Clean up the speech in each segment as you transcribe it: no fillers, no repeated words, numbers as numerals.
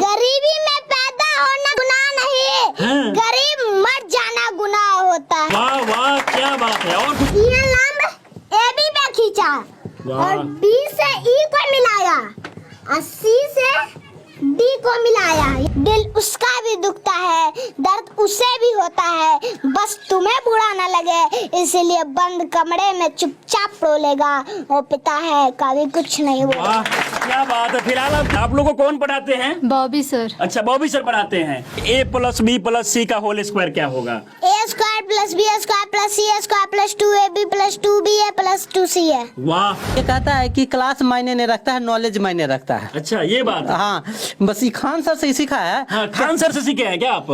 गरीबी में पैदा होना गुनाह नहीं, हाँ। गरीब मर जाना गुनाह होता है। वाह वाह, क्या बात है। और कुछ? ये लंब ए बी पे खींचा और बी से ई को मिलाया और सी से डी को मिलाया। दिल उसका भी दुखता है, दर्द उसे भी होता है, बस तुम्हें बुरा न लगे इसीलिए बंद कमरे में चुपचाप रोलेगा। वो पिता है कभी कुछ नहीं बोला। वाह, क्या बात है। फिलहाल आप लोगों को कौन पढ़ाते हैं? Bobby sir. अच्छा, बॉबी सर पढ़ाते हैं। a plus B plus C का होल स्क्वायर क्या होगा? A square plus B square plus C square plus 2ab plus 2ba plus 2c है। वाह, ये कहता है कि क्लास मायने नहीं रखता है, नॉलेज मायने रखता है। अच्छा ये बात है। हाँ, बस ये खान सर से ही सीखा है। हाँ, खान सर से सीखे हैं क्या आप?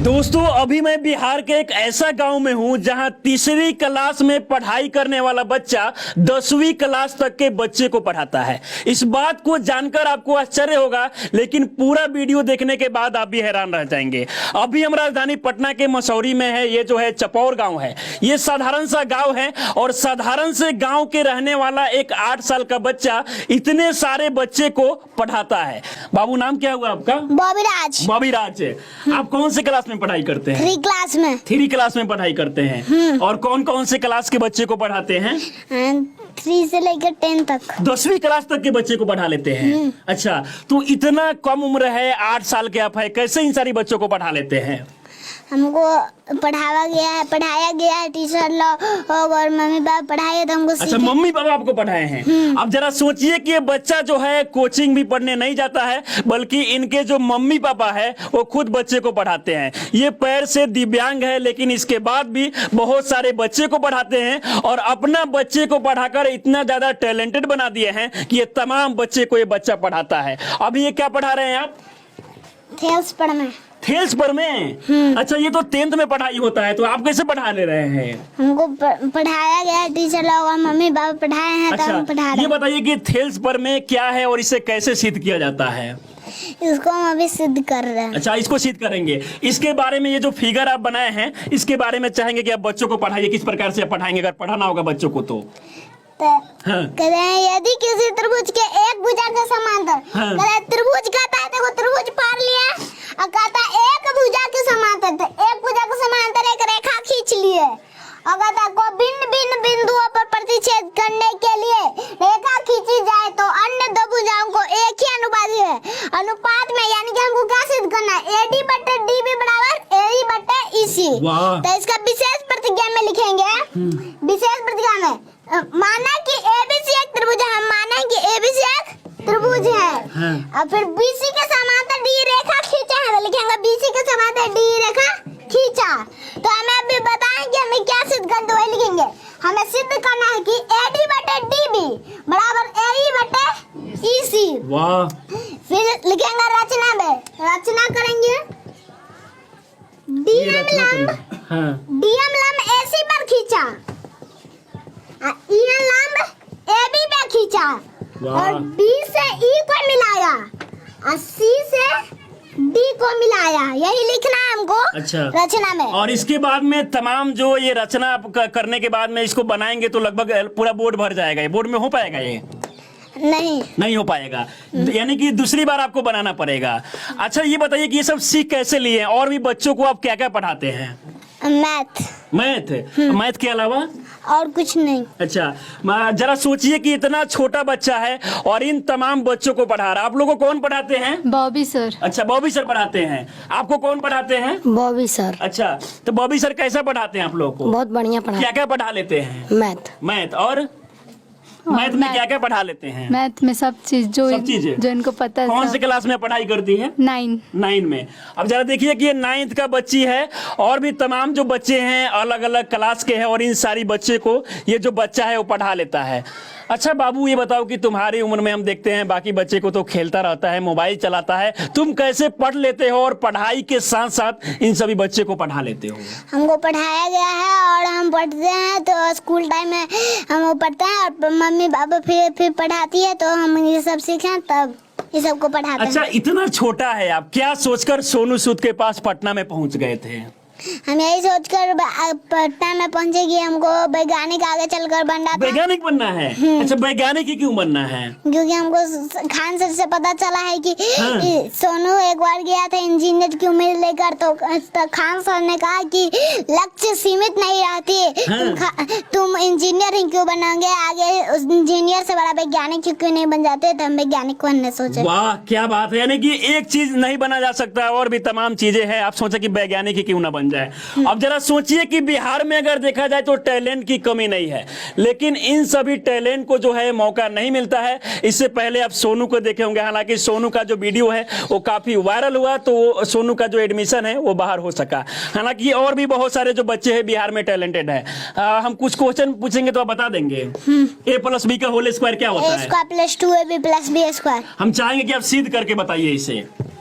दोस्तों, अभी मैं बिहार के एक ऐसा गांव में हूं जहां तीसरी क्लास में पढ़ाई करने वाला बच्चा 10वीं क्लास तक के बच्चे को पढ़ाता है। इस बात को जानकर आपको आश्चर्य होगा, लेकिन पूरा वीडियो देखने के बाद आप भी हैरान रह जाएंगे। अभी हम राजधानी पटना के मसौरी में है। ये जो है चपौर गांव है। ये साधारण सा गांव है और साधारण से गांव के रहने वाला एक 8 साल का बच्चा इतने सारे बच्चे को पढ़ाता है। बाबू, नाम क्या हुआ आपका? बॉबीराज। बॉबीराज। आप कौन से क्लास में पढ़ाई करते हैं? 3 क्लास में। 3 क्लास में पढ़ाई करते हैं। और कौन कौन से क्लास के बच्चे को पढ़ाते हैं? 3 से लेकर 10 तक। 10वीं क्लास तक के बच्चे को पढ़ा लेते हैं। अच्छा, तो इतना कम उम्र है, 8 साल के आप है, कैसे इन सारी बच्चों को पढ़ा लेते हैं? हमको पढ़ाया गया है टीचर लोग और मम्मी पापा पढ़ाए तो हमको अच्छा, मम्मी पापा आपको पढ़ाए हैं। अब जरा सोचिए कि ये बच्चा जो है कोचिंग भी पढ़ने नहीं जाता है, बल्कि इनके जो मम्मी पापा है वो खुद बच्चे को पढ़ाते हैं। ये पैर से दिव्यांग है, लेकिन इसके बाद भी बहुत सारे बच्चे को पढ़ाते हैं और अपना बच्चे को पढ़ाकर इतना ज्यादा टैलेंटेड बना दिए हैं कि ये तमाम बच्चे को ये बच्चा पढ़ाता है। अभी ये क्या पढ़ा रहे हैं आप? थेल्स पर में। थेल्स पर में? अच्छा, ये तो 10th में पढ़ाई होता है, तो आप कैसे पढ़ा ले रहे हैं? हमको पढ़ाया गया टीचर लोग और मम्मी पापा पढ़ाए हैं। अच्छा, तो हम पढ़ा रहे ये बताइए कि थेल्स पर में क्या है और इसे कैसे सिद्ध किया जाता है? इसको हम अभी सिद्ध कर रहे हैं। अच्छा, इसको सिद्ध करेंगे। इसके बारे में, ये जो फिगर आप बनाए हैं, इसके बारे में चाहेंगे कि आप बच्चों को पढ़ाइए। किस प्रकार से आप पढ़ाएंगे अगर पढ़ाना होगा बच्चों को तो? हाँ। कहते हैं यदि किसी त्रिभुज के एक भुजा के समांतर, हाँ। कहते हैं त्रिभुज कहता है, देखो त्रिभुज पार लिया और कहता है एक भुजा के समांतर, तो एक भुजा के समांतर एक रेखा खींच लिए और कहता है को भिन्न भिन्न बिंदुओं पर प्रतिच्छेद करने के लिए रेखा खींची जाए तो अन्य 2 भुजाओं को एक ही अनुपात है अनुपात में, यानी कि हमको क्या सिद्ध करना है? AD बटे DB बराबर AE बटे EC। तो इसका विशेष प्रतिज्ञा में लिखेंगे। विशेष प्रतिज्ञा में माना कि ABC एक त्रिभुज है, हम माना कि ABC एक त्रिभुज है। और फिर BC के समांतर D रेखा खींचा है, तो लिखेंगे BC के समांतर D रेखा खींचा। तो हमें अभी बताएं कि हमें क्या सिद्ध करना है, वही लिखेंगे। हमें सिद्ध करना है कि AD बटे DB बराबर AE बटे EC। वाह। फिर लिखेंगे रचना में, रचना करेंगे। DM लंब AC पर खींचा, EN लंब AB पे खींचा और B से E को मिलाया और C से D को मिलाया। यही लिखना है हमको। अच्छा, रचना में। और इसके बाद में तमाम जो ये रचना आप करने के बाद में इसको बनाएंगे तो लगभग पूरा बोर्ड भर जाएगा। ये बोर्ड में हो पाएगा? ये नहीं हो पाएगा, यानी कि दूसरी बार आपको बनाना पड़ेगा। अच्छा, ये बताइए कि ये सब सीख कैसे लिए हैं और भी बच्चों को आप क्या क्या पढ़ाते हैं? मैथ के अलावा और कुछ नहीं। अच्छा, जरा सोचिए कि इतना छोटा बच्चा है और इन तमाम बच्चों को पढ़ा रहा है। आप लोगों को कौन पढ़ाते हैं? Bobby sir. अच्छा, बॉबी सर पढ़ाते हैं। आपको कौन पढ़ाते हैं? Bobby sir. अच्छा, तो बॉबी सर कैसा पढ़ाते हैं आप लोगों को? बहुत बढ़िया पढ़ा। क्या क्या पढ़ा लेते हैं? मैथ और मैथ में क्या क्या पढ़ा लेते हैं? मैथ में सब चीज जो इनको पता है। कौन से क्लास में पढ़ाई करती है? 9 में। अब जरा देखिए कि ये 9th का बच्ची है और भी तमाम जो बच्चे हैं अलग अलग क्लास के हैं और इन सारी बच्चे को ये जो बच्चा है वो पढ़ा लेता है। अच्छा बाबू, ये बताओ कि तुम्हारी उम्र में हम देखते हैं बाकी बच्चे को तो खेलता रहता है, मोबाइल चलाता है, तुम कैसे पढ़ लेते हो और पढ़ाई के साथ साथ इन सभी बच्चे को पढ़ा लेते हो? हमको पढ़ाया गया है और हम पढ़ते हैं, तो स्कूल टाइम में हम वो पढ़ते हैं और मम्मी पापा फिर पढ़ाती है, तो हम ये सब सीखें तब ये सब को पढ़ाते हैं। अच्छा, इतना छोटा है, आप क्या सोचकर सोनू सूद के पास पटना में पहुंच गए थे? हम यही सोचकर पटना में पहुंचे कि हमको वैज्ञानिक आगे चलकर बनना था। वैज्ञानिक बनना है? अच्छा, वैज्ञानिक ही क्यों बनना है? क्योंकि हमको खान सर से पता चला है कि हाँ। सोनू एक बार गया था इंजीनियर की उम्मीद लेकर, तो खान सर ने कहा कि लक्ष्य सीमित नहीं रहती, हाँ। तुम इंजीनियर ही क्यों बनोगे, आगे उस इंजीनियर से बड़ा वैज्ञानिक क्यों नहीं बन जाते, तो हम वैज्ञानिक बनने सोचे। वाह, क्या बात है। यानी कि एक चीज नहीं बना जा सकता और भी तमाम चीजें हैं, आप सोचे कि वैज्ञानिक ही क्यों ना बन जाए। अब जरा सोचिए कि बिहार में अगर देखा जाए तो टैलेंट की कमी नहीं है, लेकिन इन सभी टैलेंट को जो है मौका नहीं मिलता है। इससे पहले आप सोनू को देखे होंगे, हालांकि सोनू का जो वीडियो है वो काफी वायरल हुआ, तो सोनू का जो एडमिशन है वो बाहर हो सका। हालांकि और भी बहुत सारे जो बच्चे हैं बिहार में टैलेंटेड है। हम कुछ क्वेश्चन पूछेंगे तो आप बता देंगे। a प्लस बी का होल स्क्वायर क्या होता है? a² + 2ab + b²। हम चाहेंगे कि आप सिद्ध करके बताइए इसे।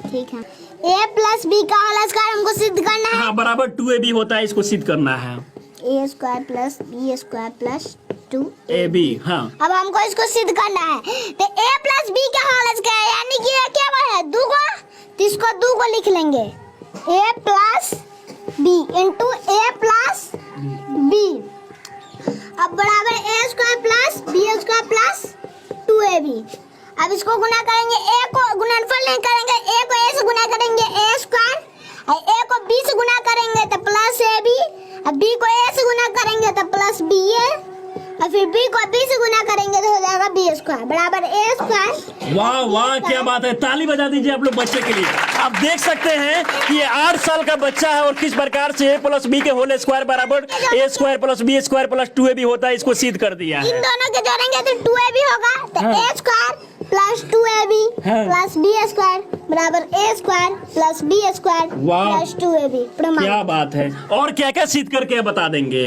ठीक है, a + b का होल स्क्वायर हमको सिद्ध करना है। हाँ, बराबर 2ab होता है, इसको सिद्ध करना है। a² + b² + 2ab। हाँ, अब हमको इसको सिद्ध करना है, तो a + b का होल स्क्वायर यानी कि ये क्या है, 2 को, तो इसको 2 को लिख लेंगे, a + b * a + b। अब बराबर a² + b² + 2ab। अब इसको गुना करेंगे, a को गुणनफल नहीं करेंगे, a को a से गुना करेंगे a² और a को b से गुना करेंगे तो +ab, अब b को a से गुना करेंगे तो +ba, और फिर b को b से गुना करेंगे तो हो जाएगा b² बराबर a²। वाह वाह, क्या बात है। ताली बजा दीजिए आप लोग बच्चे के लिए। आप देख सकते हैं कि ये 8 साल का बच्चा है और किस प्रकार से a + b के होल स्क्वायर बराबर a² + b² + 2ab होता है, इसको सिद्ध कर दिया इन है। दोनों के जोड़ेंगे तो 2ab होगा, तो हाँ। a² + 2ab हाँ। + b² बराबर a² + b² वाह। + 2ab। प्रमाण। क्या बात है। और क्या क्या सिद्ध करके आप बता देंगे?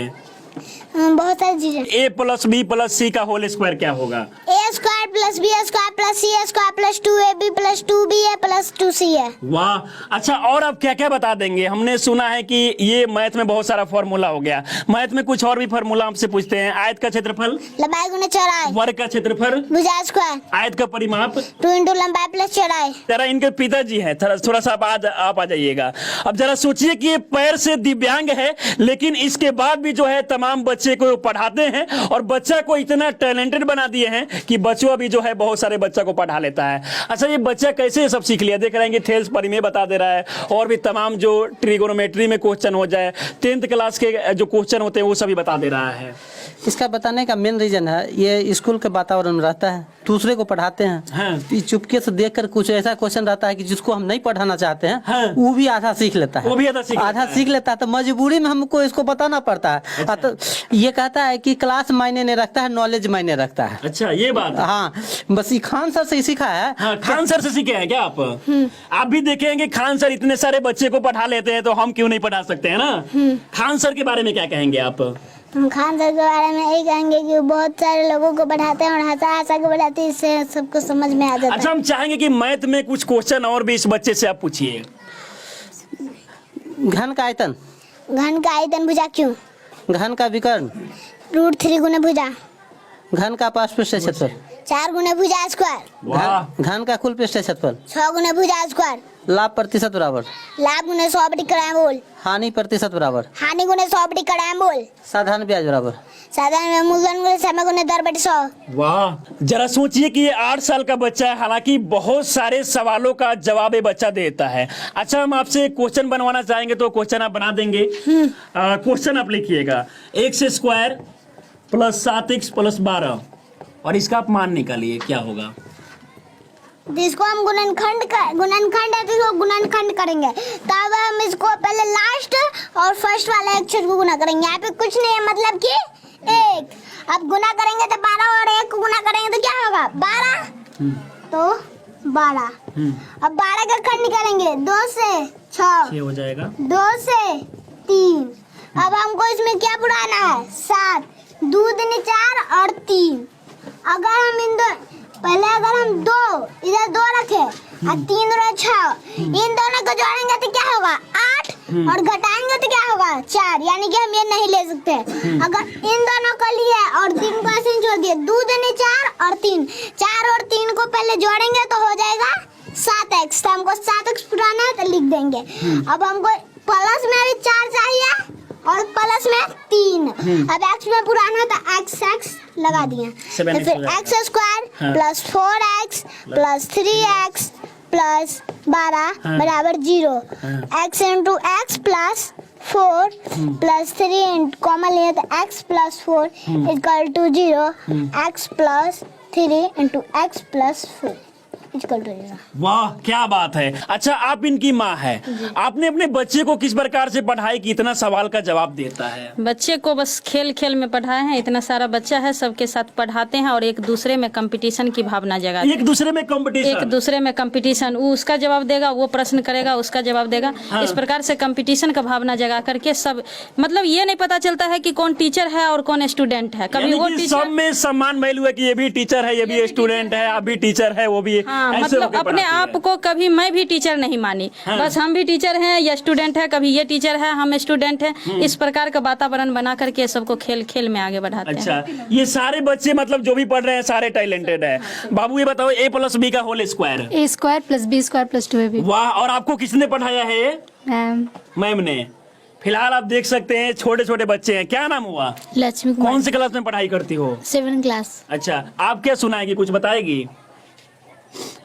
बहुत सारी चीजें। a + b + c का होल स्क्वायर क्या होगा? a² + b² + c² + 2ab + 2ba + 2c है। वाह, अच्छा, और आप क्या क्या बता देंगे? हमने सुना है कि ये मैथ में बहुत सारा फॉर्मूला हो गया, मैथ में कुछ और भी फॉर्मूला आपसे पूछते हैं। आयत का क्षेत्रफल, लंबाई गुना चौड़ाई, वर्ग का क्षेत्रफल, भुजा स्क्वायर, आयत का परिमाप। 2 × लंबाई + चौड़ाई। जरा इनके पिताजी हैं, थोड़ा सा आप आ जाइएगा। अब जरा सोचिए कि ये पैर से दिव्यांग है, लेकिन इसके बाद भी जो है तमाम बच्चे को पढ़ाते हैं और बच्चा को इतना टैलेंटेड बना दिए हैं कि बच्चों अभी जो है बहुत सारे बच्चा को पढ़ा लेता है। अच्छा, ये बच्चा कैसे ये सब सीख लिया? देख रहे हैं कि थेल्स परिमेय बता दे रहा है, और भी तमाम जो ट्रिगोनोमेट्री में क्वेश्चन हो जाए, 10th क्लास के जो क्वेश्चन होते हैं वो सभी बता दे रहा है। इसका बताने का मेन रीजन है ये स्कूल के वातावरण में रहता है, दूसरे को पढ़ाते हैं। हाँ। चुपके से देखकर कुछ ऐसा क्वेश्चन रहता है कि जिसको हम नहीं पढ़ाना चाहते हैं, हाँ। वो भी आधा सीख लेता है। वो भी आधा सीख लेता है। तो मजबूरी में हमको इसको बताना पड़ता है। अच्छा। तो ये कहता है कि क्लास मायने नहीं रखता है, नॉलेज मायने रखता है। अच्छा, ये बात है। हाँ, बस ये खान सर से ही सीखा है। हाँ, खान सर से सीखे हैं क्या आप? आप भी देखेंगे खान सर इतने सारे बच्चे को पढ़ा लेते हैं, तो हम क्यों नहीं पढ़ा सकते हैं ना? खान सर के बारे में क्या कहेंगे आप? हम खान सर के बारे में यही कहेंगे कि वो बहुत सारे लोगों को पढ़ाते हैं और हंसा के पढ़ाते हैं, इससे सबको समझ में आ जाता है। अच्छा, हम चाहेंगे कि मैथ में कुछ क्वेश्चन और भी इस बच्चे से आप पूछिए। घन का आयतन, घन का आयतन भुजा क्यों, घन का विकर्ण, √3 गुना भुजा, घन का पार्श्व पृष्ठ क्षेत्रफल, 4 गुना भुजा स्क्वायर, वाह, घन का कुल पृष्ठ क्षेत्रफल, 6 गुना भुजा स्क्वायर, लाभ प्रतिशत बराबर, लाभ गुना 100/कड़ाई बोल, हानि प्रतिशत बराबर, हानि गुना 100/कड़ाई बोल, साधारण ब्याज बराबर, साधारण मूलधन गुना समय गुना दर/100। वाह। जरा सोचिए कि ये 8 साल का बच्चा है, हालांकि बहुत सारे सवालों का जवाब ये बच्चा देता है। अच्छा, हम आपसे क्वेश्चन बनवाना चाहेंगे तो क्वेश्चन आप बना देंगे? क्वेश्चन आप लिखिएगा, x² + 7x + 12, और इसका आप मान निकालिए क्या होगा। जिसको हम गुणनखंड है तो इसको गुणनखंड करेंगे, तब हम इसको पहले लास्ट और फर्स्ट वाले अक्षर को गुना करेंगे। यहाँ पे कुछ नहीं है, मतलब कि 1। अब गुना करेंगे तो 12 और 1 को गुना करेंगे तो क्या होगा, 12, तो 12। अब 12 का खंड करेंगे, 2 से 6 हो जाएगा, 2 से 3। अब हमको इसमें क्या बुलाना है, 7, 2 दूनी 4 और 3। अगर हम पहले अगर हम 2 इधर 2 रखे और 3 और 6, इन दोनों को जोड़ेंगे तो क्या होगा, 8, और घटाएंगे तो क्या होगा, 4, यानी कि हम ये नहीं ले सकते। अगर इन दोनों को लिए और 3 को ऐसे छोड़ दिए, 2 दूनी 4 और 3, 4 और 3 को पहले जोड़ेंगे तो हो जाएगा 7x। तो हमको 7x पुराना है तो लिख देंगे। अब हमको प्लस में भी 4 चाहिए और प्लस में 3। अब x में पुराना तो x लगा दिया, तो फिर x square plus 4x plus 3x plus 12 बराबर 0। x into x plus 4 plus 3 common लिया तो x plus 4 equal to 0। x plus 3 into x plus 4 equal to 0। वाह क्या बात है। अच्छा आप इनकी माँ है, आपने अपने बच्चे को किस प्रकार से पढ़ाई की इतना सवाल का जवाब देता है? बच्चे को बस खेल खेल में पढ़ाए हैं। इतना सारा बच्चा है, सबके साथ पढ़ाते हैं और एक दूसरे में कंपटीशन की भावना जगाते हैं। एक दूसरे में कंपटीशन, एक दूसरे में कंपटीशन, वो उसका जवाब देगा, वो प्रश्न करेगा, उसका जवाब देगा। हाँ। इस प्रकार से कंपटीशन का भावना जगा करके सब, मतलब ये नहीं पता चलता है कि कौन टीचर है और कौन स्टूडेंट है। कभी वो टीचर, सब में सम्मान वैल्यू है कि ये भी टीचर है, ये भी स्टूडेंट है, आप भी टीचर है, वो भी हाँ, ऐसे मतलब होके अपने पढ़ाती आप है। को कभी मैं भी टीचर नहीं मानी। हाँ। बस हम भी टीचर हैं या स्टूडेंट है, कभी ये टीचर है हम स्टूडेंट हैं। इस प्रकार का वातावरण बना करके सबको खेल खेल में आगे बढ़ाते हैं। अच्छा ये सारे बच्चे मतलब जो भी पढ़ रहे हैं सारे टैलेंटेड है। बाबू ये बताओ a प्लस बी का whole square. A square plus B square plus 2ab। वाह, और आपको किसने पढ़ाया है ये? मैम मैम ने। फिलहाल आप देख सकते हैं छोटे छोटे बच्चे हैं। क्या नाम हुआ? लक्ष्मी कौन कुमार से क्लास में पढ़ाई करती हो? 7 क्लास। अच्छा आप क्या सुनाएगी, कुछ बताएगी?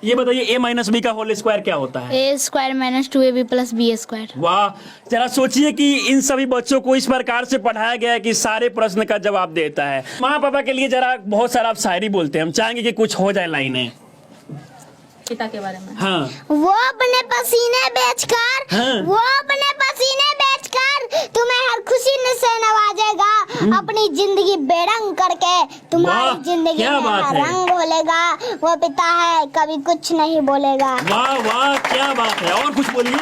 ये बताइए a माइनस बी का होल स्क्वायर क्या होता है? A square minus 2ab plus B square. वाह, जरा सोचिए कि इन सभी बच्चों को इस प्रकार से पढ़ाया गया है कि सारे प्रश्न का जवाब देता है। माँ पापा के लिए जरा बहुत सारा आप शायरी बोलते हैं, हम चाहेंगे कि कुछ हो जाए लाइनें। पिता के बारे में। हाँ वो अपने पसीने बेचकर, हाँ। वो अपने पसीने बेचकर तुम्हें हर खुशी से नवाजेगा। अपनी जिंदगी बेरंग करके वाह, तुम्हारी जिंदगी क्या में बात है। रंग घोलेगा। वो पिता है कभी कुछ नहीं बोलेगा। वाह वाह क्या बात है। और कुछ बोलिए।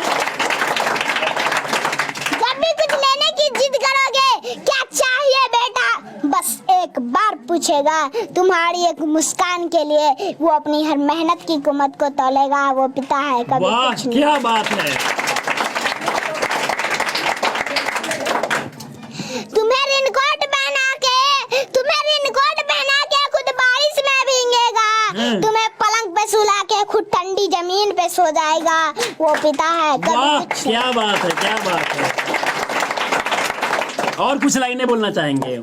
जब भी कुछ लेने की जिद करोगे, क्या चाहिए बेटा, बस एक बार पूछेगा। तुम्हारी एक मुस्कान के लिए वो अपनी हर मेहनत की कीमत को तोलेगा। वो पिता है कभी वाह कुछ नहीं। क्या बात है। तुम्हें रेनकोट पहना के खुद बारिश में भीगेगा। तुम्हें पलंग पे सुला के खुद ठंडी जमीन पे सो जाएगा। वो पिता है कभी वाह कुछ क्या बात है, क्या बात है। और कुछ लाइनें बोलना चाहेंगे?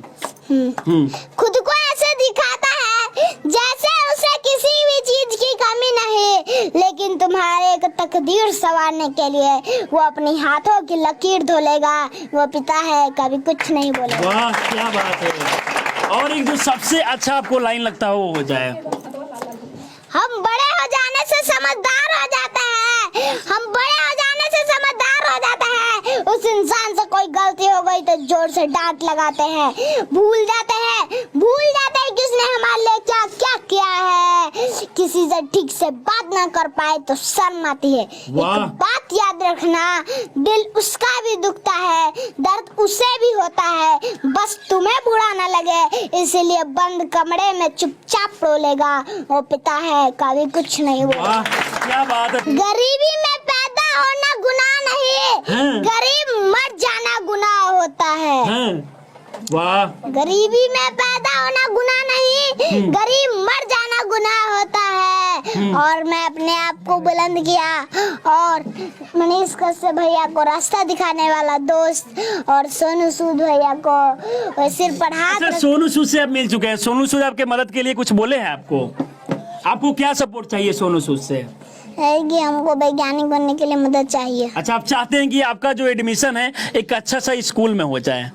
खुद को ऐसे दिखाता है जैसे उसे किसी भी चीज की कमी नहीं, लेकिन तुम्हारे एक तकदीर संवारने के लिए वो अपनी हाथों की लकीर धोलेगा। वो पिता है कभी कुछ नहीं बोलेगा। वाह क्या बात है। और एक जो सबसे अच्छा आपको लाइन लगता हो वो हो जाए। हम बड़े हो जाने से समझदार हो जाते हैं। हम बड़े हो जाने से समझदार हो जाते हैं। उस इंसान से कोई गलती हो गई तो जोर से डांट लगाते हैं। भूल जाते हैं कि उसने हमारे लिए क्या क्या किया है। किसी से ठीक से बात ना कर पाए तो शर्म आती है। वाह। एक बात याद रखना, दिल उसका भी दुखता है, दर्द उसे भी होता है। बस तुम्हें बुरा ना लगे इसीलिए बंद कमरे में चुपचाप रोलेगा। वो पिता है कभी कुछ नहीं बोलेगा। वाह क्या बात है। गरीबी में पैदा होना गुनाह नहीं, हाँ। गरीब मर जाना गुनाह होता है। हाँ। वाह गरीबी में पैदा होना गुनाह नहीं, गरीब मर जाना गुनाह होता है। और मैं अपने आप को बुलंद किया और मनीष कश्यप भैया को रास्ता दिखाने वाला दोस्त और सोनू सूद भैया को सिर पर हाथ अच्छा सोनू सूद से आप मिल चुके हैं। सोनू सूद आपके मदद के लिए कुछ बोले हैं आपको? आपको क्या सपोर्ट चाहिए सोनू सूद से? है कि हमको वैज्ञानिक बनने के लिए मदद चाहिए। अच्छा आप चाहते हैं कि आपका जो एडमिशन है एक अच्छा सा स्कूल में हो जाए?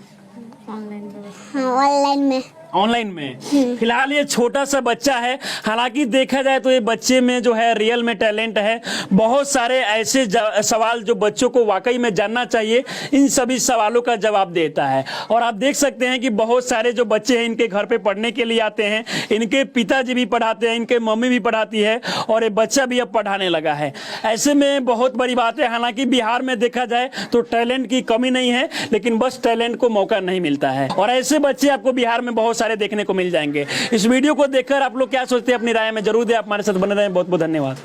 हाँ, ऑनलाइन में। ऑनलाइन में। फिलहाल ये छोटा सा बच्चा है, हालांकि देखा जाए तो ये बच्चे में जो है रियल में टैलेंट है। बहुत सारे ऐसे सवाल जो बच्चों को वाकई में जानना चाहिए, इन सभी सवालों का जवाब देता है। और आप देख सकते हैं कि बहुत सारे जो बच्चे हैं इनके घर पे पढ़ने के लिए आते हैं। इनके पिताजी भी पढ़ाते हैं, इनके मम्मी भी पढ़ाती है और ये बच्चा भी अब पढ़ाने लगा है। ऐसे में बहुत बड़ी बात है। हालांकि बिहार में देखा जाए तो टैलेंट की कमी नहीं है, लेकिन बस टैलेंट को मौका नहीं मिलता है। और ऐसे बच्चे आपको बिहार में बहुत सारे देखने को मिल जाएंगे। इस वीडियो को देखकर आप लोग क्या सोचते हैं अपनी राय में जरूर दें। आप हमारे साथ बने रहें। बहुत बहुत धन्यवाद।